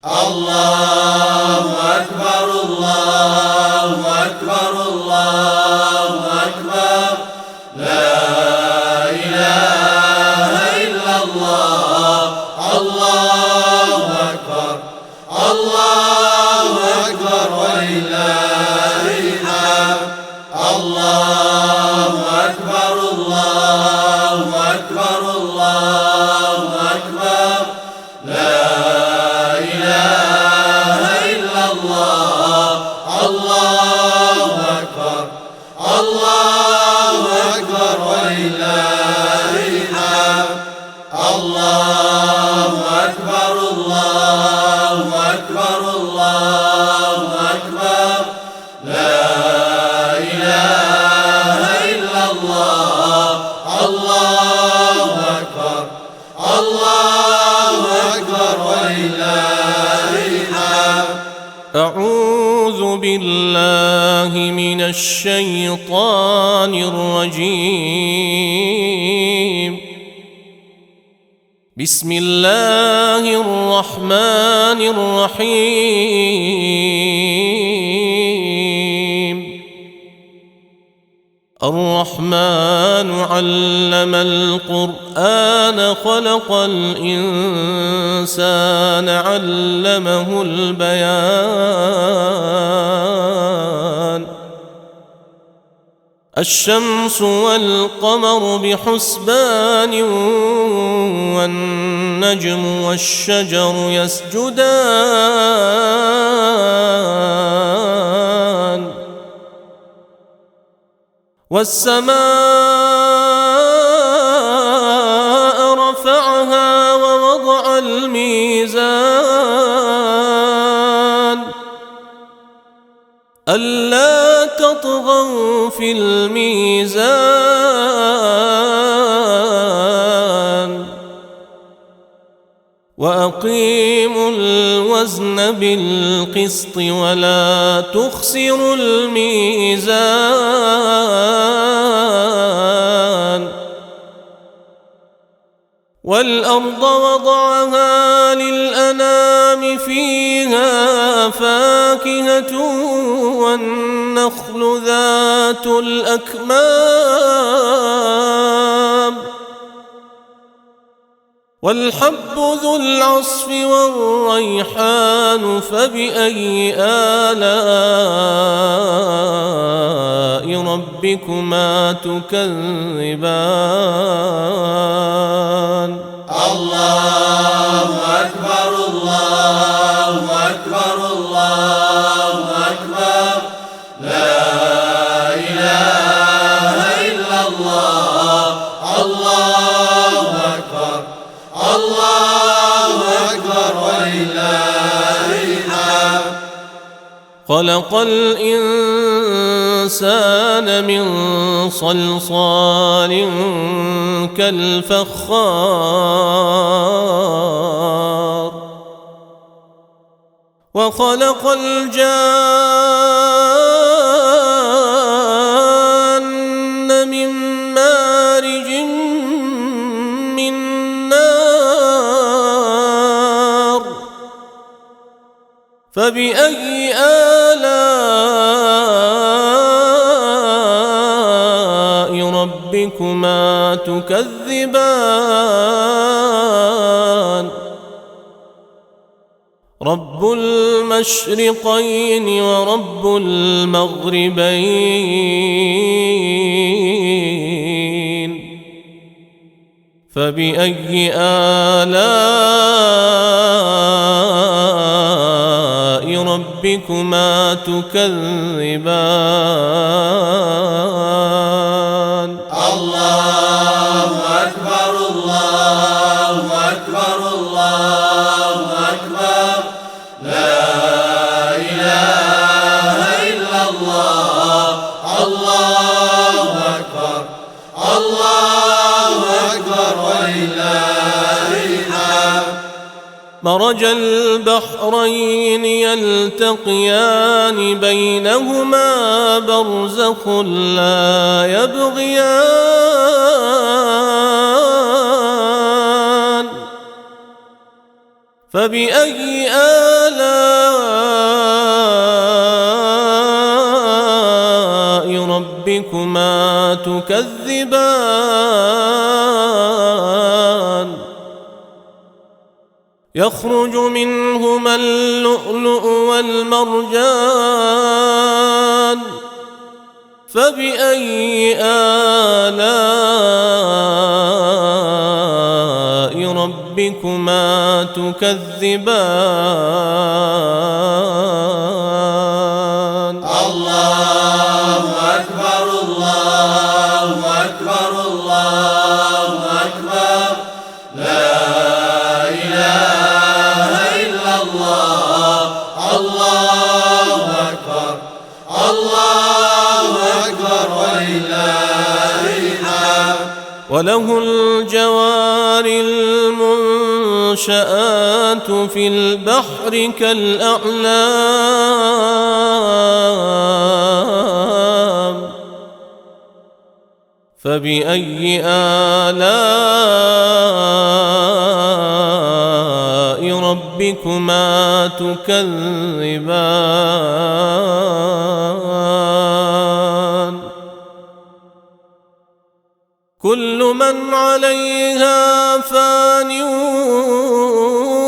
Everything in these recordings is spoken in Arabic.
الله أكبر الله أكبر الله أكبر لا إله إلا الله الله أكبر الله أكبر ولله الحمد الله أكبر الله أكبر الله أكبر لا إله إلا الله الله أكبر الله أكبر ولله الحمد الله أكبر الله أكبر الله أكبر لا إله إلا الله الله أكبر الله أكبر ولله الحمد. أعوذ بالله من الشيطان الرجيم. بسم الله الرحمن الرحيم. الرحمن علم القرآن خلق الإنسان علمه البيان. الشمس والقمر بحسبان والنجم والشجر يسجدان والسماء رفعها ووضع الميزان ألا تطغوا في الميزان وأقيموا الوزن بالقسط ولا تخسروا الميزان والأرض وضعها للأنام فيها فاكهة والنخل ذات الأكمام والحب ذو العصف والريحان فبأي آلاء ربكما تكذبان. الله أكبر الله أكبر الله أكبر لا إله إلا الله الله أكبر الله أكبر ولله الحمد. خلق الإنسان من صلصال كالفخار وخلق الجان من مارج من نار فبأي آلاء ربكما تكذبان. رب المشرقين ورب المغربين فبأي آلاء ربكما تكذبان. الله أكبر الله أكبر الله أكبر لا إله إلا الله الله أكبر الله أكبر ولله الحمد. مرج البحرين يلتقيان بينهما برزخ لا يبغيان فبأي تكذبان يخرج منهما اللؤلؤ والمرجان فبأي آلاء ربكما تكذبان الله أكبر الله أكبر الله أكبر لا إله إلا الله الله أكبر الله أكبر ولله الحمد وله الجوار المنشآت في البحر كالأعلام فبأي آلاء ربكما تكذبان كل من عليها فان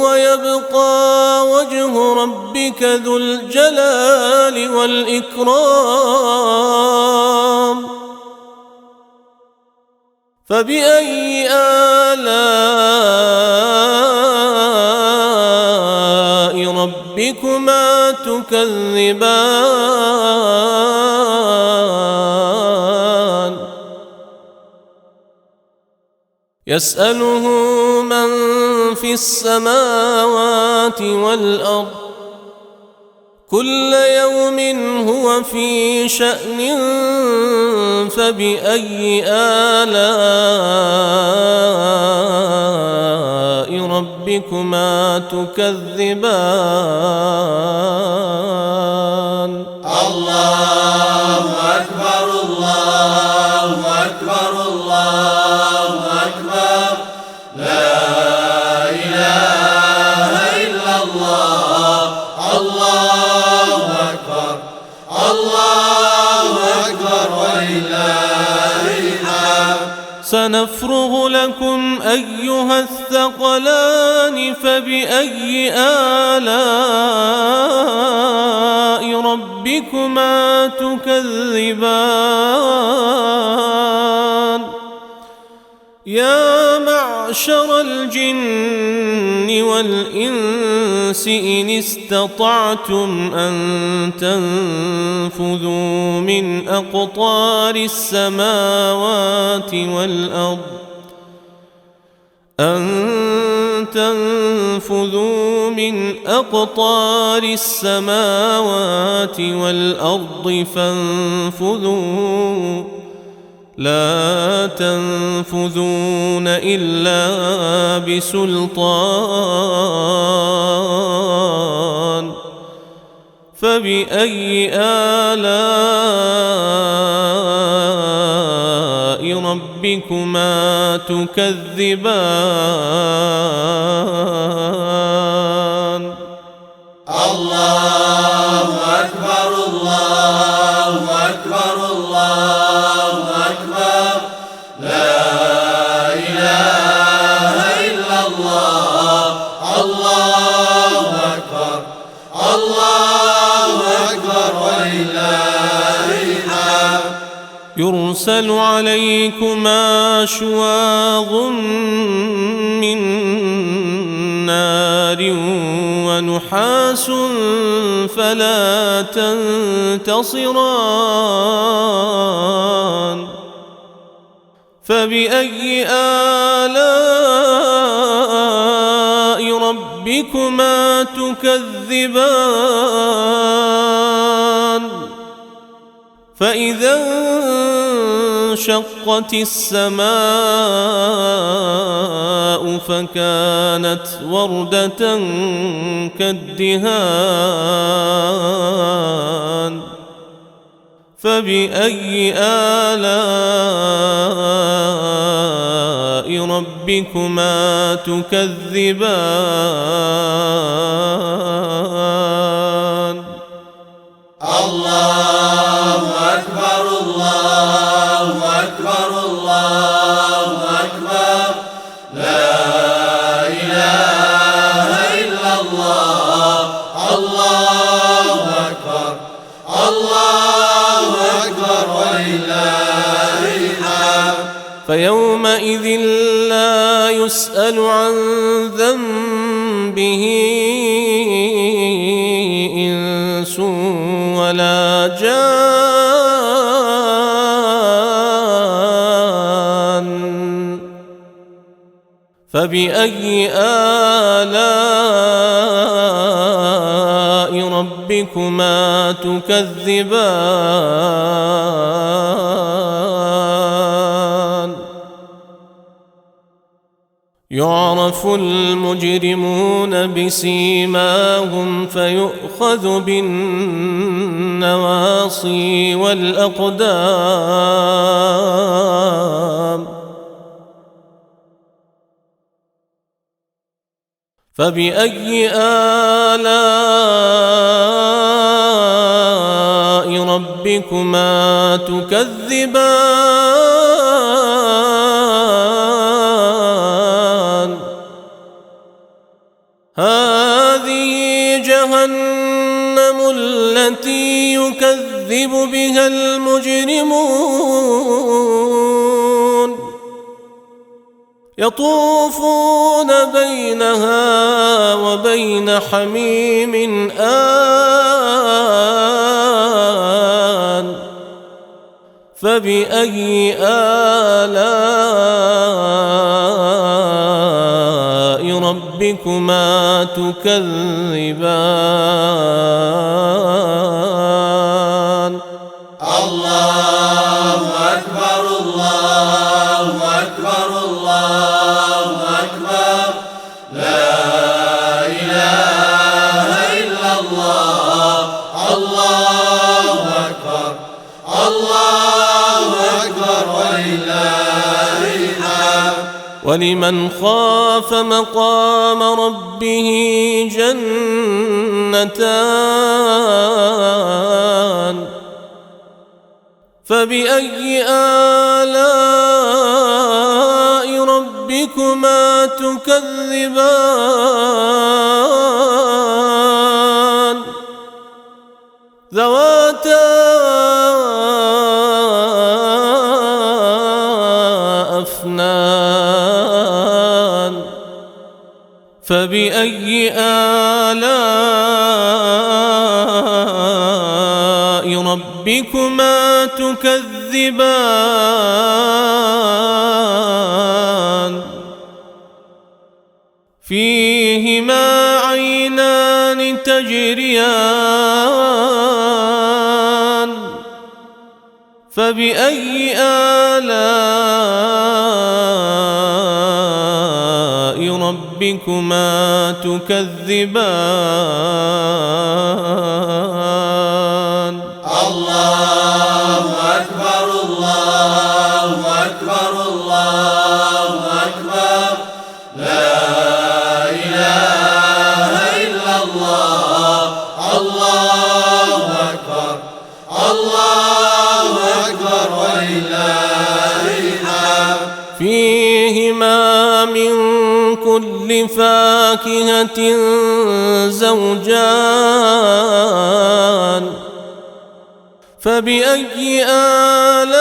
ويبقى وجه ربك ذو الجلال والإكرام فبأي آلاء ربكما تكذبان يسأله من في السماوات والأرض كل يوم هو في شأن فبأي آلاء ربكما تكذبان الله أكبر الله أكبر الله أكبر لا إله إلا الله الله أكبر الله أكبر ولله الحمد سنفرغ لكم أيها الثقلان فبأي آلاء ربكما تكذبان يا معشر الجن والإنس إن استطعتم أن تنفذوا من أقطار السماوات والأرض فانفذوا لا تنفذون إلا بسلطان فبأي آلاء ربكما تكذبان الله أكبر الله أكبر الله أكبر لا إله إلا الله الله أكبر الله أكبر ولله الحمد يرسل عليكما شواظ من نار ونحاس فلا تنتصران فبأي آلاء ربكما تكذبان فإذا انشقت السماء فكانت وردة كالدهان فبأي آلاء ربكما تكذبان الله أكبر الله أكبر فيومئذ لا يسأل عن ذنبه إنس ولا جان. فبأي آلاء ربكما تكذبان؟ يعرف المجرمون بسيماهم فيؤخذ بالنواصي والأقدام. فبأي آلاء ربكما تكذبان؟ هذه جهنم التي يكذب بها المجرمون، يطوفون بينها وبين حميم آن. فبأي آلاء ربكما تكذبان؟ الله أكبر الله أكبر الله أكبر لا إله إلا الله. الله أكبر الله أكبر ولله الحمد. ولمن خاف مقام ربه جنتان. فبأي آلاء ربكما تكذبان؟ ذواتا أفنان. فبأي آلاء ربكما تكذبان؟ فيهما عينان تجريان. فبأي آلاء ربكما تكذبان؟ الله أكبر الله أكبر الله أكبر لا إله إلا الله. الله أكبر الله أكبر ولله الحمد. فيهما من كل فاكهة زوجان. فبأي آلاء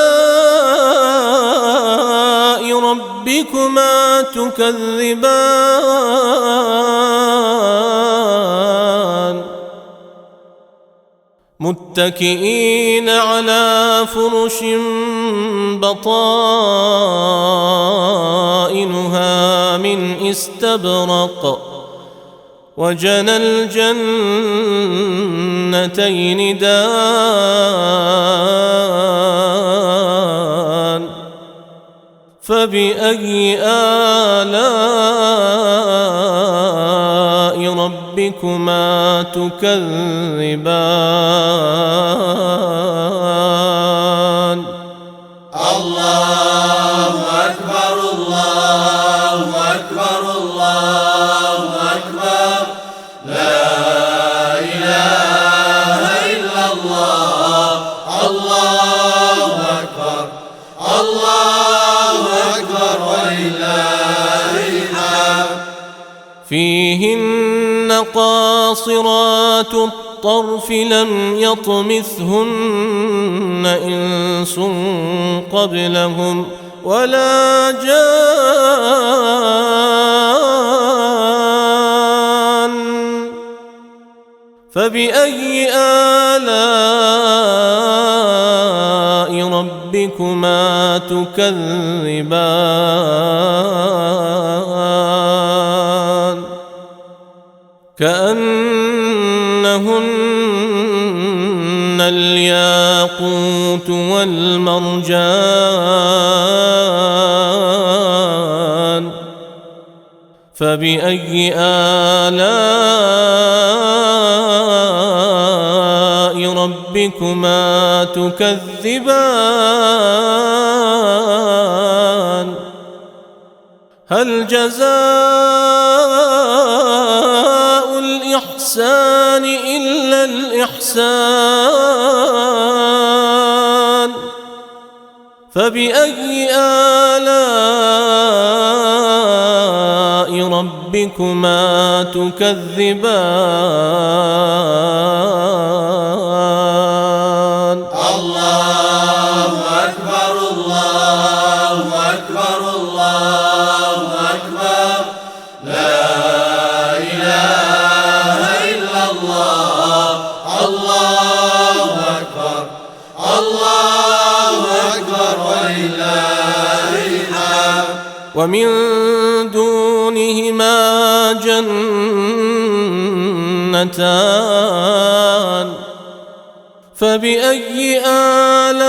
ربكما تكذبان؟ متكئين على فرش بطائنها من استبرق وجنى الجنتين دان. فبأي آلاء ربكما تكذبان؟ الله أكبر الله أكبر الله أكبر لا إله إلا الله. الله أكبر الله أكبر ولله الحمد. فيهن قاصرات الطرف لم يطمثهن إنس قبلهم ولا جان. فبأي آلاء ربكما تكذبان؟ كأنهن الياقوت والمرجان. فبأي آلاء ربكما تكذبان؟ هل جزاء الإحسان إلا الإحسان؟ فبأي آلاء ربكما تكذبان؟ الله أكبر الله أكبر الله أكبر لا إله إلا الله الله أكبر الله أكبر ولله الحمد. ومن دونهما جنتان. فبأي آلاء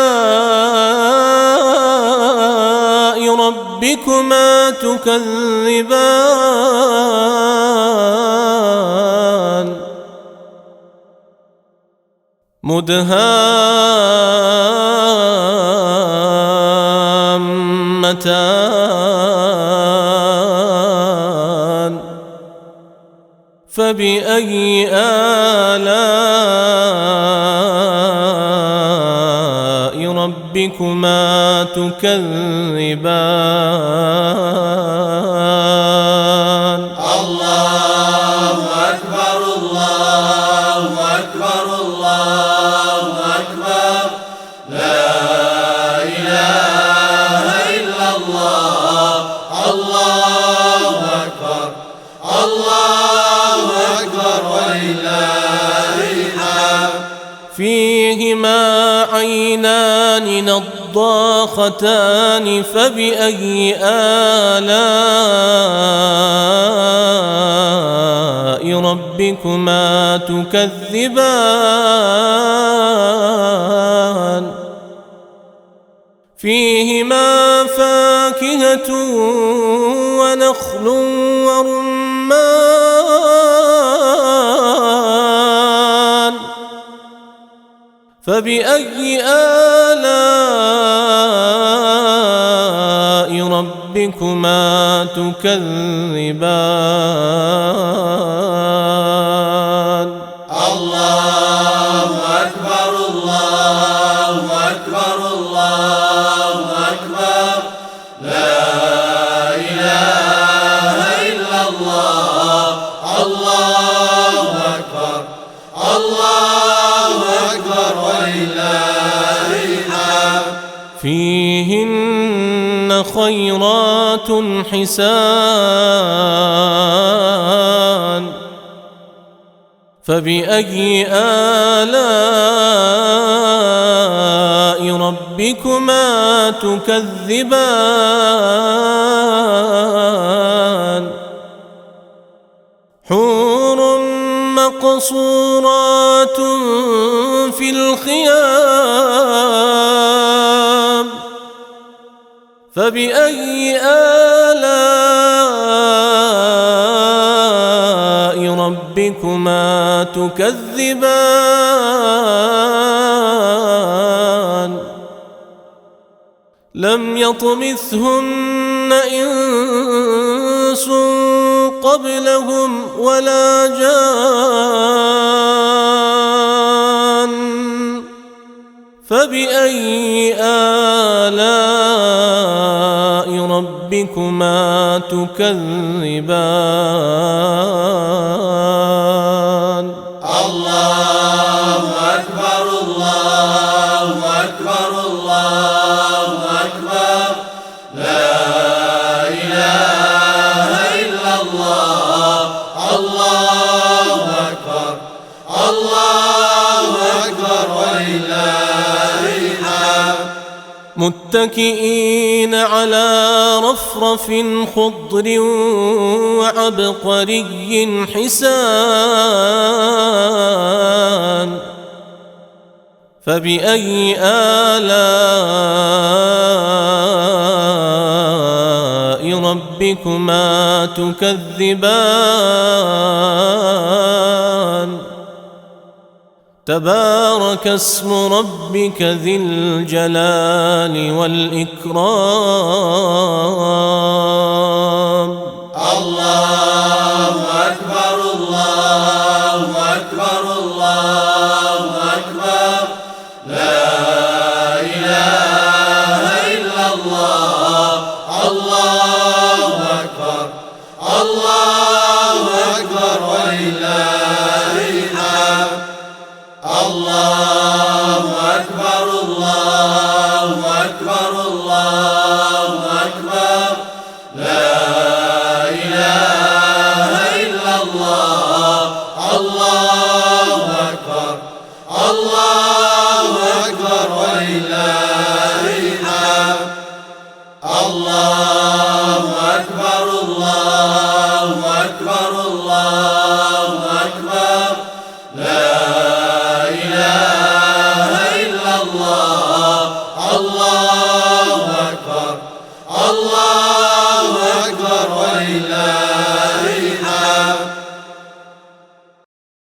ربكما تكذبان؟ مدهامتان. فبأي آلاء ربكما تكذبان؟ الله أكبر الله أكبر الله أكبر لا إله إلا الله الله أكبر الله أكبر ولله الحمد. فيهما عينان نضاختان. فبأي آلاء ربكما تكذبان؟ فيهما فاكهة ونخل ورمان. فبأي آلاء ربكما تكذبان؟ الله أكبر الله أكبر الله أكبر لا إله إلا الله الله أكبر الله أكبر ولله الحمد. فيهن خيرات حسان. فبأي آلاء ربكما تكذبان؟ حور مقصورات في الخيام. فبأي آلاء ربكما تكذبان؟ لم يطمثهن إنس قبلهم ولا جان. فبأي آلاء ربكما تكذبان؟ الله أكبر الله أكبر الله أكبر متكئين على رفرف خضر وعبقري حسان فبأي آلاء ربكما تكذبان تبارك اسم ربك ذي الجلال والإكرام الله أكبر الله أكبر الله أكبر لا إله إلا الله الله أكبر الله أكبر ولله الحمد الله أكبر الله أكبر الله أكبر لا إله إلا الله الله أكبر الله أكبر ولله الحمد الله أكبر الله أكبر الله أكبر لا